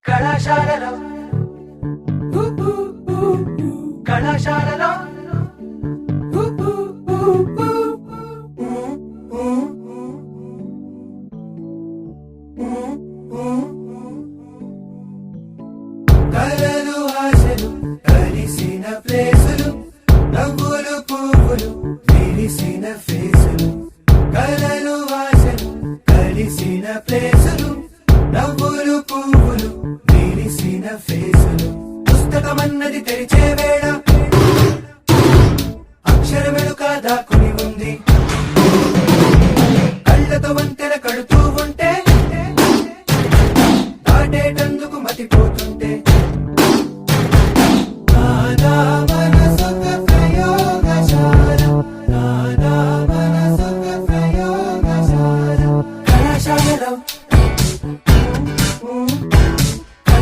కళాశాలలో కళాశాలలో కలలు ఆశలు కలిసిన ప్లేసులు నవ్వులు పువ్వులు విరిసిన ఫేసులు కలలు ఆశలు కలిసిన ప్లేసులు నవ్వులు పువ్వులు విరిసిన ఫేసులు పుస్తకమన్నది తెరిచే వేళ అక్షరమెలుక దాక్కుని ఉంది కళ్ళతో వంతెన కడుతూ ఉంటే దాటేటందుకు మతిపోతుంటే